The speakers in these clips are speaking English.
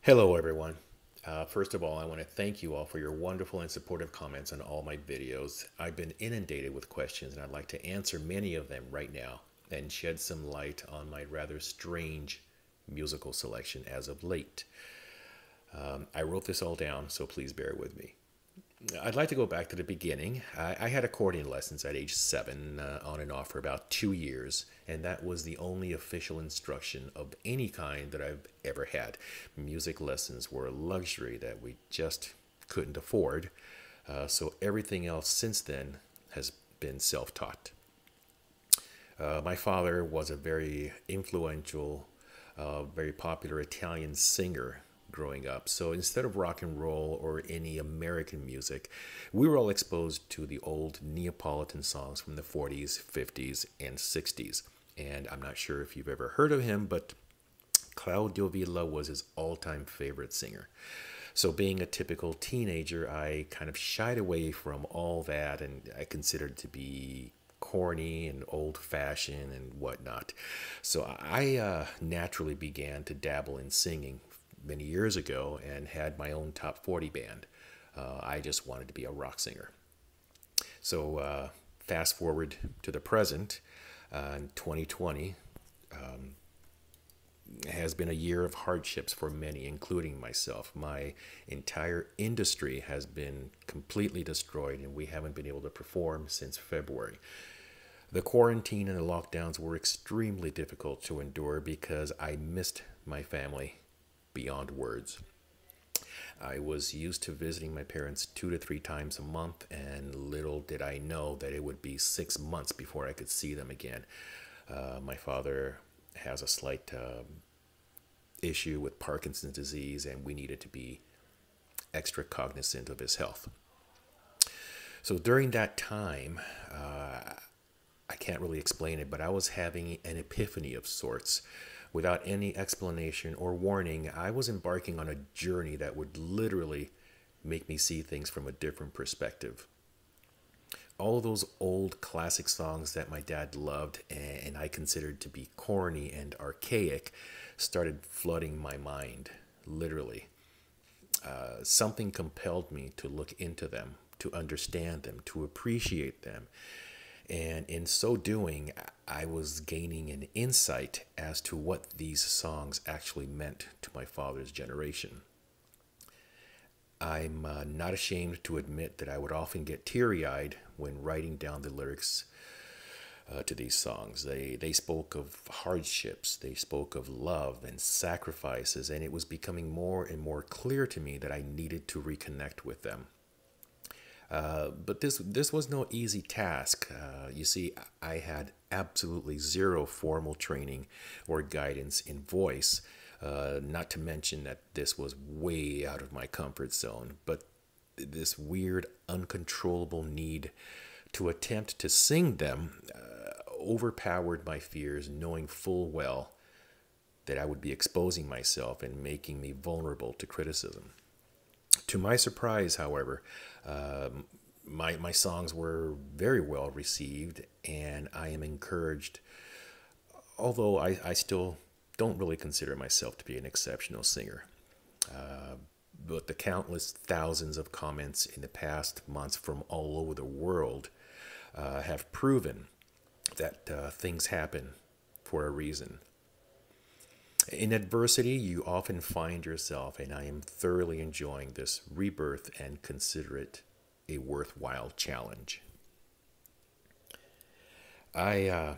Hello, everyone. First of all, I want to thank you all for your wonderful and supportive comments on all my videos. I've been inundated with questions, and I'd like to answer many of them right now and shed some light on my rather strange musical selection as of late. I wrote this all down, so please bear with me. I'd like to go back to the beginning. I had accordion lessons at age 7, on and off for about 2 years, and that was the only official instruction of any kind that I've ever had. Music lessons were a luxury that we just couldn't afford, so everything else since then has been self taught. My father was a very influential, very popular Italian singer growing up. So instead of rock and roll or any American music, we were all exposed to the old Neapolitan songs from the 40s, 50s, and 60s. And I'm not sure if you've ever heard of him, but Claudio Villa was his all time favorite singer. So, being a typical teenager, I kind of shied away from all that and I considered it to be corny and old fashioned and whatnot. So, I naturally began to dabble in singing many years ago and had my own top 40 band. I just wanted to be a rock singer. So, fast forward to the present, in 2020, has been a year of hardships for many, including myself. My entire industry has been completely destroyed, and we haven't been able to perform since February. The quarantine and the lockdowns were extremely difficult to endure because I missed my family beyond words. I was used to visiting my parents 2 to 3 times a month, and little did I know that it would be 6 months before I could see them again. My father has a slight issue with Parkinson's disease, and we needed to be extra cognizant of his health. So during that time, I can't really explain it, but I was having an epiphany of sorts. Without any explanation or warning, I was embarking on a journey that would literally make me see things from a different perspective. All of those old classic songs that my dad loved and I considered to be corny and archaic started flooding my mind, literally. Something compelled me to look into them, to understand them, to appreciate them. And in so doing, I was gaining an insight as to what these songs actually meant to my father's generation. I'm not ashamed to admit that I would often get teary eyed when writing down the lyrics to these songs. They spoke of hardships, they spoke of love and sacrifices, and it was becoming more and more clear to me that I needed to reconnect with them. But this was no easy task. You see, I had absolutely zero formal training or guidance in voice. Not to mention that this was way out of my comfort zone. But this weird, uncontrollable need to attempt to sing them overpowered my fears, knowing full well that I would be exposing myself and making me vulnerable to criticism. To my surprise, however, my songs were very well received, and I am encouraged, although I still don't really consider myself to be an exceptional singer. But the countless thousands of comments in the past months from all over the world have proven that things happen for a reason. In adversity, you often find yourself, and I am thoroughly enjoying this rebirth and consider it a worthwhile challenge. I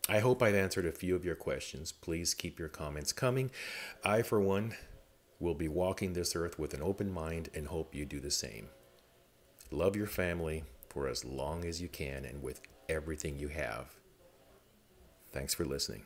I hope I've answered a few of your questions. Please keep your comments coming. I, for one, will be walking this earth with an open mind and hope you do the same. Love your family for as long as you can and with everything you have. Thanks for listening.